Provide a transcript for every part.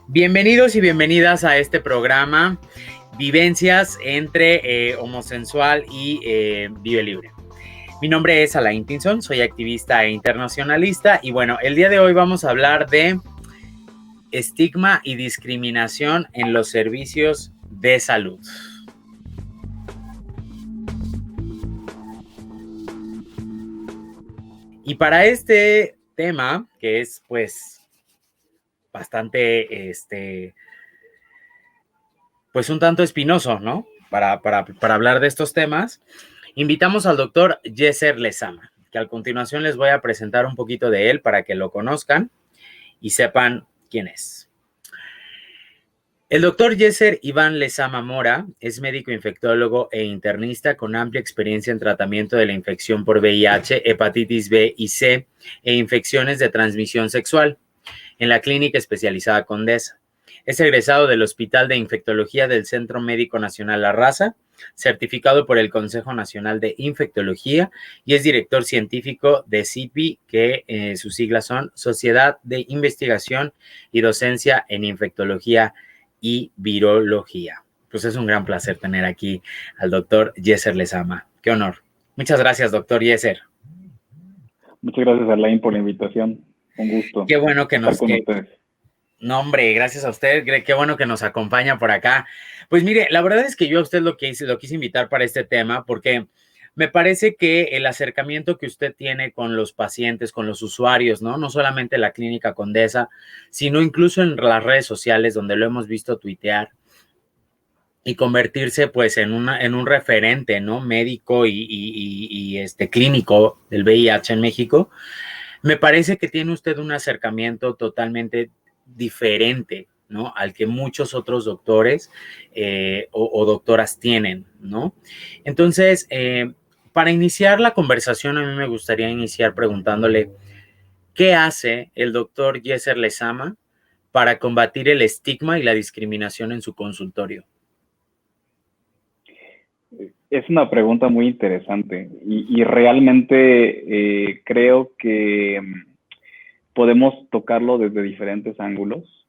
Bienvenidos y bienvenidas a este programa Vivencias entre Homosensual y Vive Libre. Mi nombre es Alain Pinzón, soy activista e internacionalista y bueno, el día de hoy vamos a hablar de estigma y discriminación en los servicios de salud. Y para este tema, que es pues bastante, pues un tanto espinoso, ¿no? Para hablar de estos temas, invitamos al doctor Yeser Lezama, que a continuación les voy a presentar un poquito de él para que lo conozcan y sepan quién es. El doctor Yeser Iván Lezama Mora es médico infectólogo e internista con amplia experiencia en tratamiento de la infección por VIH, hepatitis B y C e infecciones de transmisión sexual en la clínica especializada Condesa. Es egresado del Hospital de Infectología del Centro Médico Nacional La Raza, certificado por el Consejo Nacional de Infectología y es director científico de CIPI, que sus siglas son Sociedad de Investigación y Docencia en Infectología y Virología. Pues es un gran placer tener aquí al doctor Yeser Lezama. Qué honor. Muchas gracias, doctor Yeser. Muchas gracias, Alain, por la invitación. Un gusto Qué bueno que estar con ustedes. No, hombre, gracias a usted. Qué bueno que nos acompaña por acá. Pues mire, la verdad es que yo a usted lo quise invitar para este tema porque me parece que el acercamiento que usted tiene con los pacientes, con los usuarios, ¿no? No solamente en la Clínica Condesa, sino incluso en las redes sociales donde lo hemos visto tuitear y convertirse pues en un referente, ¿no? Médico y clínico del VIH en México. Me parece que tiene usted un acercamiento totalmente diferente, ¿no? Al que muchos otros doctores o doctoras tienen, ¿no? Entonces, para iniciar la conversación, a mí me gustaría iniciar preguntándole, ¿qué hace el doctor Yeser Lezama para combatir el estigma y la discriminación en su consultorio? Es una pregunta muy interesante y realmente creo que podemos tocarlo desde diferentes ángulos.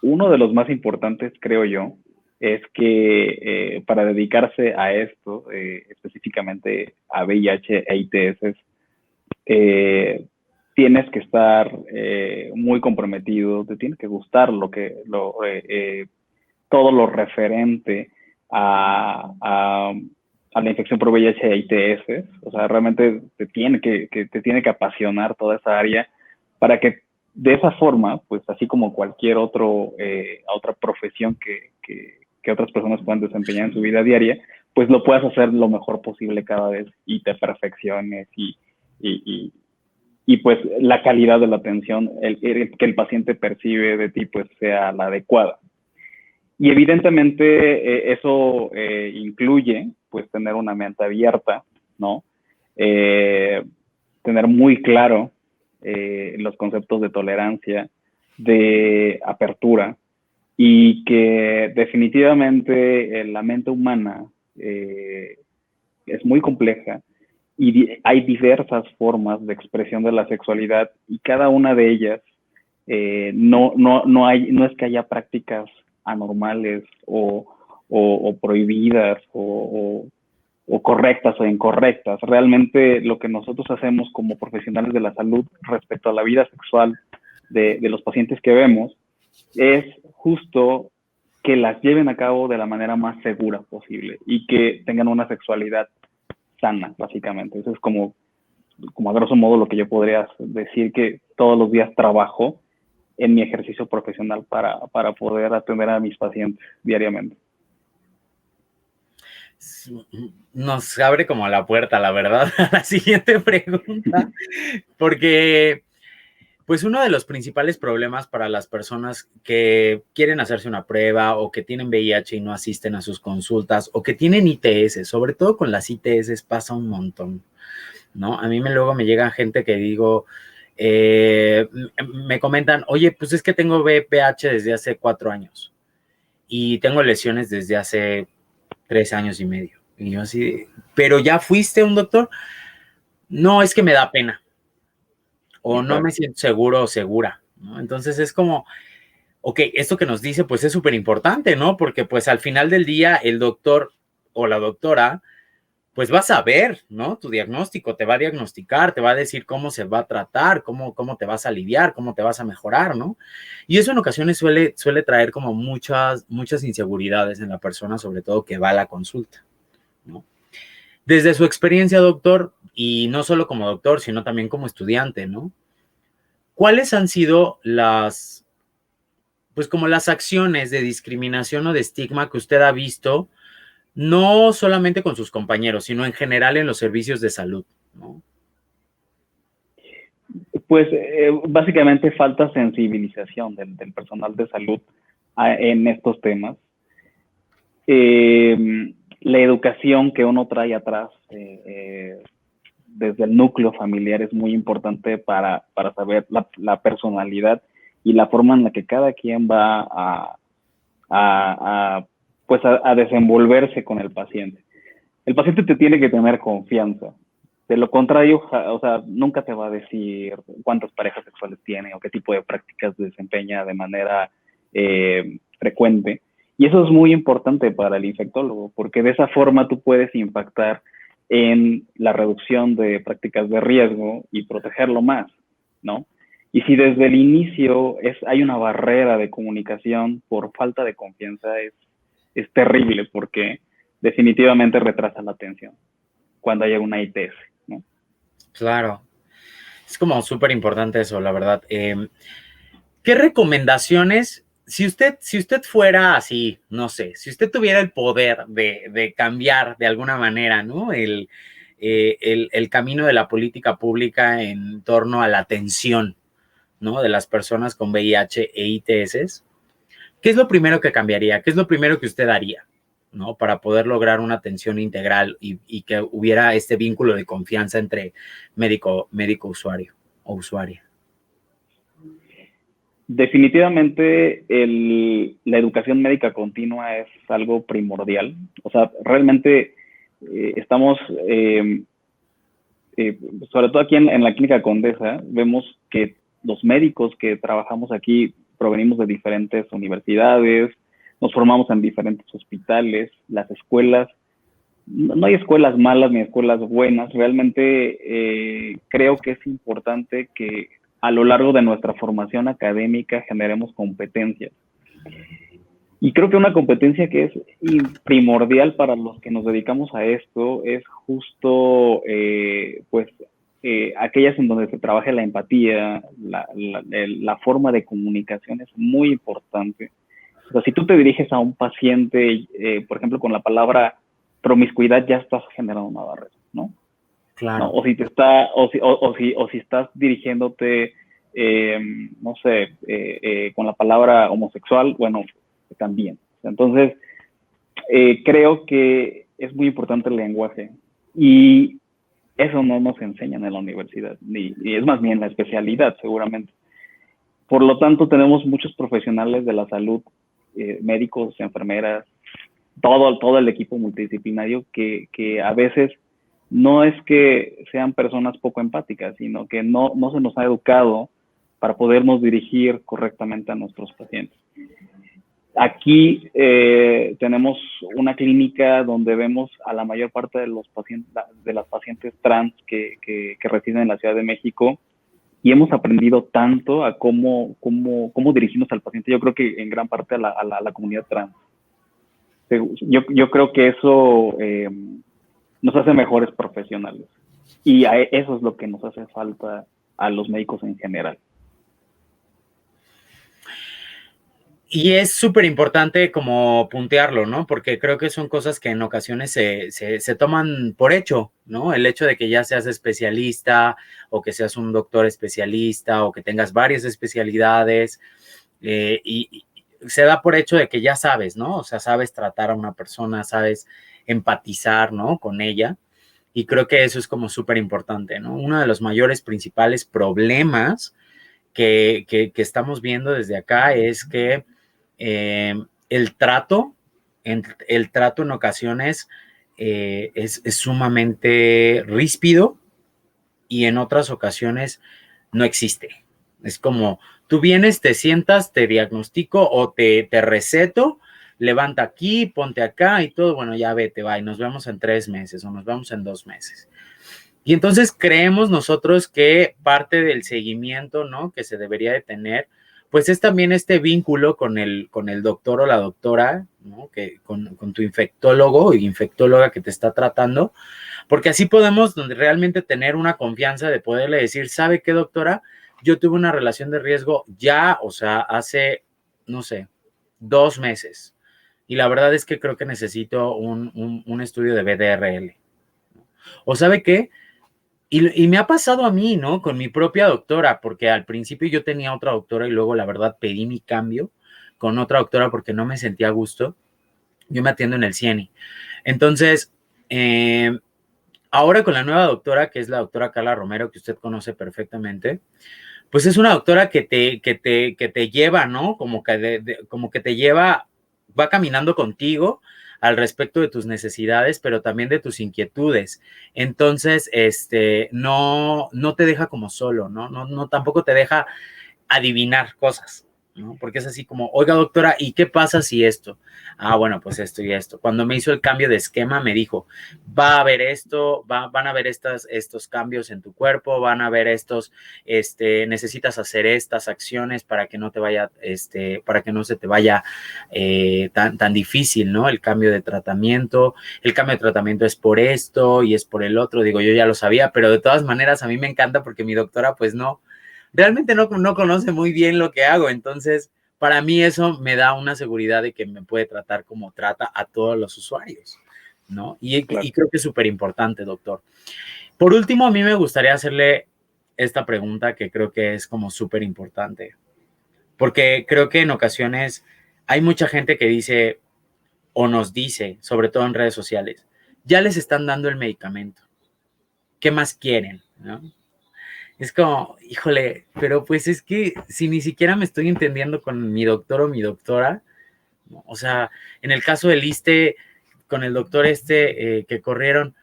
Uno de los más importantes, creo yo, es que para dedicarse a esto, específicamente a VIH e ITS, tienes que estar muy comprometido, te tiene que gustar todo lo referente a la infección por VIH e ITS. O sea, realmente te tiene que apasionar toda esa área para que de esa forma, pues así como cualquier otra profesión que otras personas puedan desempeñar en su vida diaria, pues lo puedas hacer lo mejor posible cada vez y te perfecciones y pues la calidad de la atención que el paciente percibe de ti pues sea la adecuada. Y evidentemente eso incluye pues tener una mente abierta, ¿no? Tener muy claro los conceptos de tolerancia, de apertura, y que definitivamente la mente humana es muy compleja y hay diversas formas de expresión de la sexualidad y cada una de ellas no es que haya prácticas anormales o prohibidas o correctas o incorrectas. Realmente lo que nosotros hacemos como profesionales de la salud respecto a la vida sexual de los pacientes que vemos es justo que las lleven a cabo de la manera más segura posible y que tengan una sexualidad sana, básicamente. Eso es como a grosso modo lo que yo podría decir que todos los días trabajo en mi ejercicio profesional para poder atender a mis pacientes diariamente. Nos abre como la puerta, la verdad, a la siguiente pregunta, porque pues uno de los principales problemas para las personas que quieren hacerse una prueba o que tienen VIH y no asisten a sus consultas o que tienen ITS, sobre todo con las ITS pasa un montón, ¿no? A mí luego me llega gente que digo, me comentan, oye, pues es que tengo VIH desde hace 4 años y tengo lesiones desde hace 3 años y medio. Y yo así, ¿pero ya fuiste a un doctor? No, es que me da pena. O no me siento seguro o segura, ¿no? Entonces es como, ok, esto que nos dice pues es súper importante, ¿no? Porque pues al final del día el doctor o la doctora pues va a saber, ¿no? Tu diagnóstico, te va a diagnosticar, te va a decir cómo se va a tratar, cómo te vas a aliviar, cómo te vas a mejorar, ¿no? Y eso en ocasiones suele traer como muchas inseguridades en la persona, sobre todo que va a la consulta, ¿no? Desde su experiencia, doctor, y no solo como doctor, sino también como estudiante, ¿no? ¿Cuáles han sido pues como las acciones de discriminación o de estigma que usted ha visto, no solamente con sus compañeros, sino en general en los servicios de salud, ¿no? Pues básicamente falta sensibilización del personal de salud en estos temas. La educación que uno trae atrás desde el núcleo familiar es muy importante para saber la personalidad y la forma en la que cada quien va pues a desenvolverse con el paciente. El paciente te tiene que tener confianza. De lo contrario, o sea, nunca te va a decir cuántas parejas sexuales tiene o qué tipo de prácticas desempeña de manera frecuente. Y eso es muy importante para el infectólogo, porque de esa forma tú puedes impactar en la reducción de prácticas de riesgo y protegerlo más, ¿no? Y si desde el inicio hay una barrera de comunicación por falta de confianza, es terrible porque definitivamente retrasa la atención cuando haya una ITS, ¿no? Claro, es como súper importante eso, la verdad. ¿Qué recomendaciones, si usted fuera así, no sé, si usted tuviera el poder de cambiar de alguna manera, ¿no? El camino de la política pública en torno a la atención, ¿no? De las personas con VIH e ITS, ¿qué es lo primero que cambiaría? ¿Qué es lo primero que usted haría, ¿no? Para poder lograr una atención integral y que hubiera este vínculo de confianza entre médico-usuario o usuaria. Definitivamente la educación médica continua es algo primordial. O sea, realmente estamos, sobre todo aquí en la Clínica Condesa, vemos que los médicos que trabajamos aquí provenimos de diferentes universidades, nos formamos en diferentes hospitales, las escuelas. No hay escuelas malas ni escuelas buenas. Realmente creo que es importante que a lo largo de nuestra formación académica generemos competencias. Y creo que una competencia que es primordial para los que nos dedicamos a esto es justo, pues, aquellas en donde se trabaje la empatía, la forma de comunicación es muy importante. O sea, si tú te diriges a un paciente, por ejemplo, con la palabra promiscuidad, ya estás generando una barrera, ¿no? Claro. ¿No? O si estás dirigiéndote, no sé, con la palabra homosexual, bueno, también. Entonces, creo que es muy importante el lenguaje y eso no nos enseñan en la universidad, ni es más bien la especialidad, seguramente. Por lo tanto, tenemos muchos profesionales de la salud, médicos, enfermeras, todo el equipo multidisciplinario que a veces no es que sean personas poco empáticas, sino que no se nos ha educado para podernos dirigir correctamente a nuestros pacientes. Aquí tenemos una clínica donde vemos a la mayor parte de las pacientes trans que residen en la Ciudad de México y hemos aprendido tanto a cómo dirigirnos al paciente. Yo creo que en gran parte a la comunidad trans. Yo creo que eso nos hace mejores profesionales y eso es lo que nos hace falta a los médicos en general. Y es súper importante como puntearlo, ¿no? Porque creo que son cosas que en ocasiones se toman por hecho, ¿no? El hecho de que ya seas especialista o que seas un doctor especialista o que tengas varias especialidades y se da por hecho de que ya sabes, ¿no? O sea, sabes tratar a una persona, sabes empatizar, ¿no? Con ella. Y creo que eso es como súper importante, ¿no? Uno de los mayores principales problemas que estamos viendo desde acá es que el trato en ocasiones es sumamente ríspido y en otras ocasiones no existe. Es como Tú vienes, te sientas, te diagnostico o te receto, levanta aquí, ponte acá y todo, bueno, ya vete, va, y nos vemos en 3 meses o nos vemos en 2 meses. Y entonces creemos nosotros que parte del seguimiento, ¿no? Que se debería de tener, pues es también este vínculo con el doctor o la doctora, ¿no? Que con tu infectólogo o infectóloga que te está tratando, porque así podemos realmente tener una confianza de poderle decir, ¿sabe qué, doctora? Yo tuve una relación de riesgo ya, o sea, hace, no sé, 2 meses. Y la verdad es que creo que necesito un estudio de BDRL. ¿O sabe qué? Y me ha pasado a mí, ¿no? Con mi propia doctora, porque al principio yo tenía otra doctora y luego la verdad pedí mi cambio con otra doctora porque no me sentía a gusto. Yo me atiendo en el CIENI. Entonces, ahora con la nueva doctora, que es la doctora Carla Romero, que usted conoce perfectamente, pues es una doctora que te lleva, ¿no? Como que te lleva, va caminando contigo al respecto de tus necesidades, pero también de tus inquietudes. Entonces, no te deja como solo, ¿no? No, tampoco te deja adivinar cosas, ¿no? Porque es así como, oiga, doctora, ¿y qué pasa si esto? Ah, bueno, pues esto y esto. Cuando me hizo el cambio de esquema, me dijo, va a haber esto, van a haber estos cambios en tu cuerpo, van a haber necesitas hacer estas acciones para que no te vaya, para que no se te vaya tan difícil, ¿no? El cambio de tratamiento. El cambio de tratamiento es por esto y es por el otro. Digo, yo ya lo sabía, pero de todas maneras a mí me encanta porque mi doctora, pues no, realmente no conoce muy bien lo que hago, entonces para mí eso me da una seguridad de que me puede tratar como trata a todos los usuarios, ¿no? Claro. Y creo que es súper importante, doctor. Por último, a mí me gustaría hacerle esta pregunta que creo que es como súper importante, porque creo que en ocasiones hay mucha gente que dice o nos dice, sobre todo en redes sociales, ya les están dando el medicamento, ¿qué más quieren? ¿No? Es como, híjole, pero pues es que si ni siquiera me estoy entendiendo con mi doctor o mi doctora, ¿no? O sea, en el caso del ISSSTE, con el doctor que corrieron,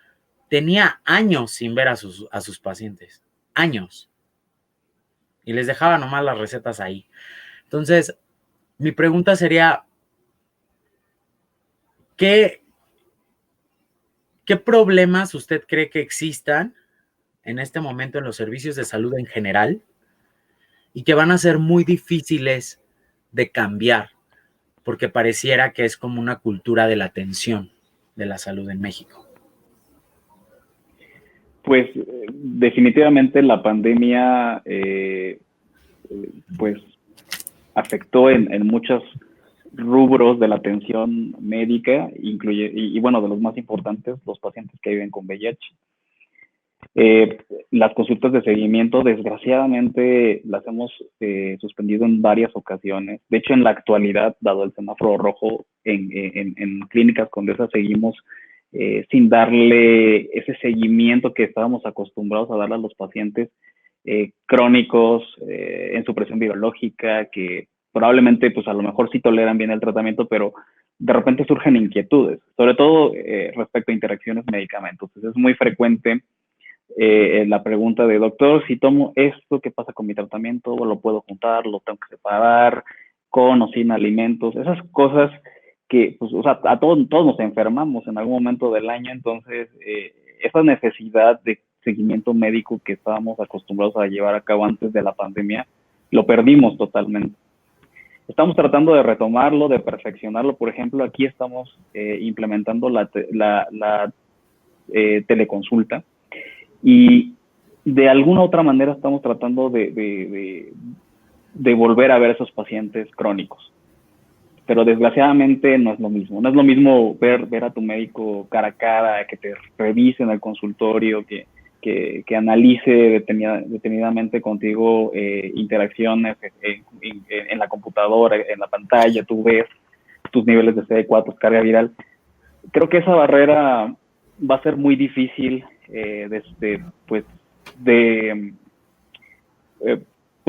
tenía años sin ver a sus pacientes, años, y les dejaba nomás las recetas ahí. Entonces, mi pregunta sería, ¿qué, qué problemas usted cree que existan en este momento en los servicios de salud en general y que van a ser muy difíciles de cambiar? Porque pareciera que es como una cultura de la atención de la salud en México. Pues definitivamente la pandemia pues afectó en muchos rubros de la atención médica, incluye, bueno, de los más importantes, los pacientes que viven con VIH. Las consultas de seguimiento, desgraciadamente, las hemos suspendido en varias ocasiones. De hecho, en la actualidad, dado el semáforo rojo, en Clínicas Condesa seguimos sin darle ese seguimiento que estábamos acostumbrados a darle a los pacientes crónicos en supresión biológica, que probablemente, pues a lo mejor sí toleran bien el tratamiento, pero de repente surgen inquietudes, sobre todo respecto a interacciones medicamentos. Entonces, es muy frecuente la pregunta de doctor, si tomo esto, ¿qué pasa con mi tratamiento? ¿Lo puedo juntar? ¿Lo tengo que separar? ¿Con o sin alimentos? Esas cosas que, pues, o sea, todos nos enfermamos en algún momento del año, entonces esa necesidad de seguimiento médico que estábamos acostumbrados a llevar a cabo antes de la pandemia, lo perdimos totalmente. Estamos tratando de retomarlo, de perfeccionarlo. Por ejemplo, aquí estamos implementando la teleconsulta, y de alguna otra manera estamos tratando de volver a ver a esos pacientes crónicos. Pero desgraciadamente no es lo mismo. No es lo mismo ver a tu médico cara a cara, que te revise en el consultorio, que analice detenidamente contigo interacciones en la computadora, en la pantalla, tú ves tus niveles de CD4, carga viral. Creo que esa barrera va a ser muy difícil pues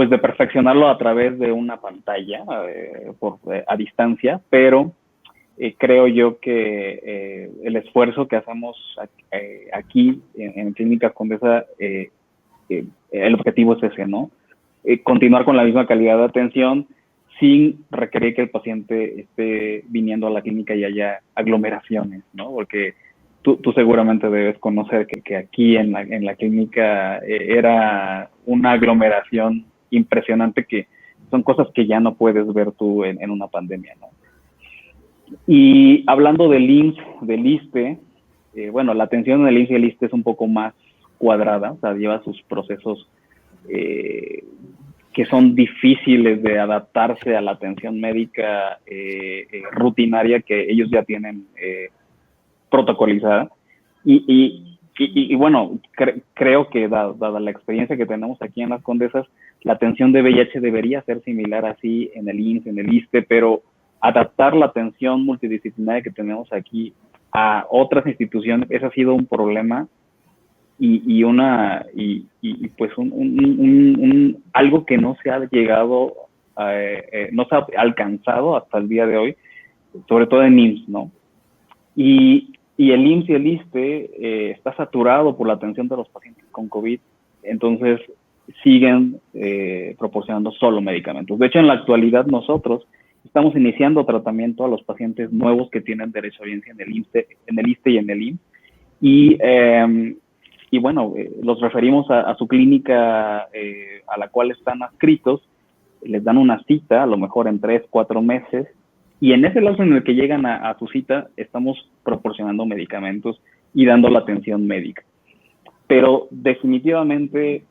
de perfeccionarlo a través de una pantalla a distancia, pero creo yo que el esfuerzo que hacemos aquí en Clínicas Condesa, el objetivo es ese, ¿no? continuar con la misma calidad de atención sin requerir que el paciente esté viniendo a la clínica y haya aglomeraciones, ¿no? Porque tú seguramente debes conocer que aquí en la clínica era una aglomeración impresionante, que son cosas que ya no puedes ver tú en una pandemia, ¿no? Y hablando del IMSS, del ISSSTE, bueno, la atención en el IMSS y el ISSSTE es un poco más cuadrada, o sea, lleva sus procesos que son difíciles de adaptarse a la atención médica rutinaria que ellos ya tienen protocolizada. Y bueno, creo que dada la experiencia que tenemos aquí en Las Condesas, la atención de VIH debería ser similar así en el IMSS, en el ISSSTE, pero adaptar la atención multidisciplinaria que tenemos aquí a otras instituciones, ese ha sido un problema y pues algo que no se ha llegado, no se ha alcanzado hasta el día de hoy, sobre todo en IMSS, ¿no? Y el IMSS y el ISSSTE está saturado por la atención de los pacientes con COVID, entonces siguen proporcionando solo medicamentos. De hecho, en la actualidad nosotros estamos iniciando tratamiento a los pacientes nuevos que tienen derecho a audiencia en el ISSSTE y en el IMSS. Y bueno, los referimos a su clínica a la cual están adscritos, les dan una cita, a lo mejor en 3, 4 meses, y en ese lapso en el que llegan a su cita, estamos proporcionando medicamentos y dando la atención médica. Pero definitivamente,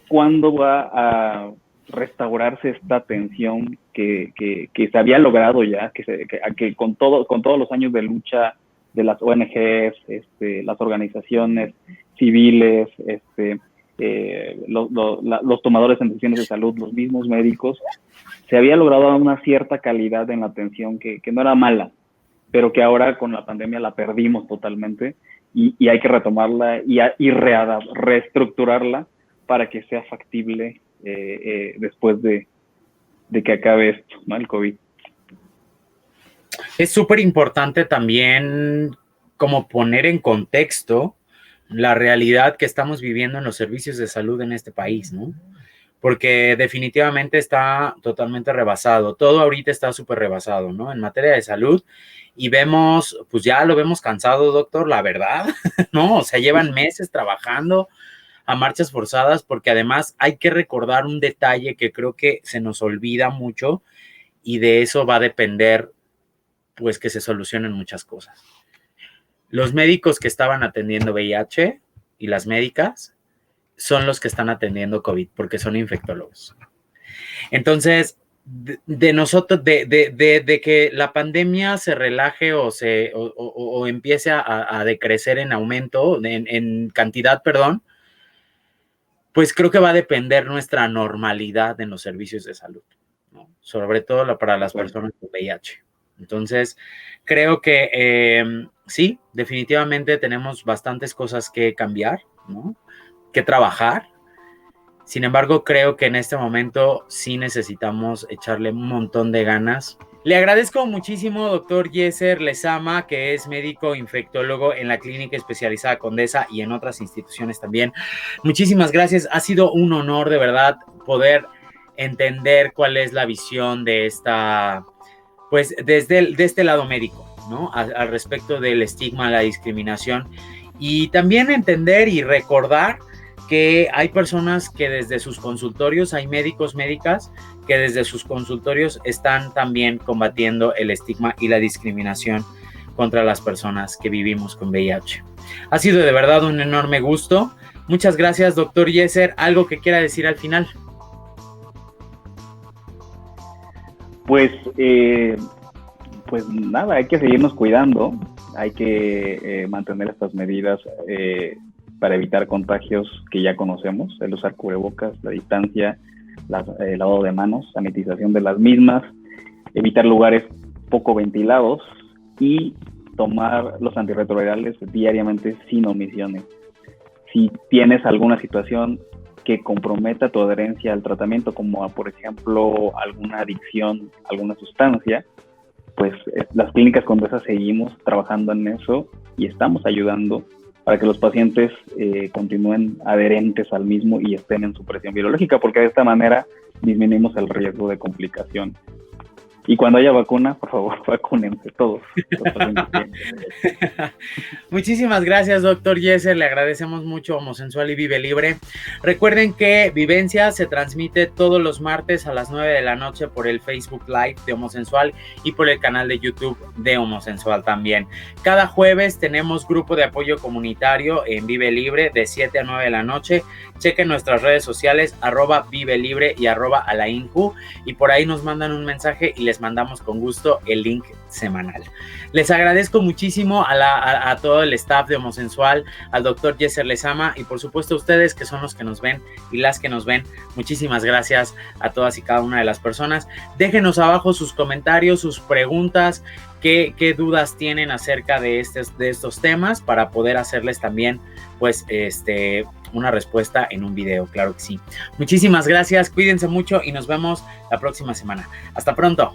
¿cuándo va a restaurarse esta atención que se había logrado ya, que con todos los años de lucha de las ONGs, las organizaciones civiles, los tomadores en decisiones de salud, los mismos médicos, se había logrado una cierta calidad en la atención que no era mala, pero que ahora con la pandemia la perdimos totalmente y hay que retomarla y reestructurarla para que sea factible después de que acabe esto, ¿no? El COVID. Es súper importante también como poner en contexto la realidad que estamos viviendo en los servicios de salud en este país, ¿no? Porque definitivamente está totalmente rebasado. Todo ahorita está súper rebasado, ¿no? En materia de salud. Y vemos, pues ya lo vemos cansado, doctor, la verdad, ¿no? O sea, llevan meses trabajando a marchas forzadas, porque además hay que recordar un detalle que creo que se nos olvida mucho y de eso va a depender, pues, que se solucionen muchas cosas. Los médicos que estaban atendiendo VIH y las médicas son los que están atendiendo COVID porque son infectólogos. Entonces, de nosotros, de que la pandemia se relaje o empiece a decrecer en aumento, en cantidad, perdón, pues creo que va a depender nuestra normalidad en los servicios de salud, ¿no? Sobre todo para las personas con VIH. Entonces, creo que sí, definitivamente tenemos bastantes cosas que cambiar, ¿no? Que trabajar. Sin embargo, creo que en este momento sí necesitamos echarle un montón de ganas. Le agradezco muchísimo, doctor Yeser Lezama, que es médico infectólogo en la Clínica Especializada Condesa y en otras instituciones también. Muchísimas gracias. Ha sido un honor, de verdad, poder entender cuál es la visión de esta, pues, de este lado médico, ¿no? Al respecto del estigma, la discriminación, y también entender y recordar que hay personas que desde sus consultorios, hay médicos, médicas, que desde sus consultorios están también combatiendo el estigma y la discriminación contra las personas que vivimos con VIH. Ha sido de verdad un enorme gusto. Muchas gracias, doctor Yeser. ¿Algo que quiera decir al final? Pues nada, hay que seguirnos cuidando, hay que mantener estas medidas para evitar contagios que ya conocemos, el usar cubrebocas, la distancia, el lavado de manos, sanitización de las mismas, evitar lugares poco ventilados y tomar los antirretrovirales diariamente sin omisiones. Si tienes alguna situación que comprometa tu adherencia al tratamiento, como por ejemplo alguna adicción, alguna sustancia, pues las clínicas Condesa seguimos trabajando en eso y estamos ayudando para que los pacientes continúen adherentes al mismo y estén en su presión virológica, porque de esta manera disminuimos el riesgo de complicación. Y cuando haya vacuna, por favor, vacúnense todos. Muchísimas gracias, doctor Yeser. Le agradecemos mucho Homosensual y Vive Libre. Recuerden que Vivencia se transmite todos los martes a las 9 de la noche por el Facebook Live de Homosensual y por el canal de YouTube de Homosensual también. Cada jueves tenemos grupo de apoyo comunitario en Vive Libre de 7 a 9 de la noche. Chequen nuestras redes sociales, @Vive Libre y @Alainju, y por ahí nos mandan un mensaje y les mandamos con gusto el link semanal. Les agradezco muchísimo a todo el staff de Homosensual, al doctor Yeser Lezama y por supuesto a ustedes que son los que nos ven y las que nos ven. Muchísimas gracias a todas y cada una de las personas. Déjenos abajo sus comentarios, sus preguntas, qué dudas tienen acerca de estos temas para poder hacerles también pues una respuesta en un video, claro que sí. Muchísimas gracias, cuídense mucho y nos vemos la próxima semana. Hasta pronto.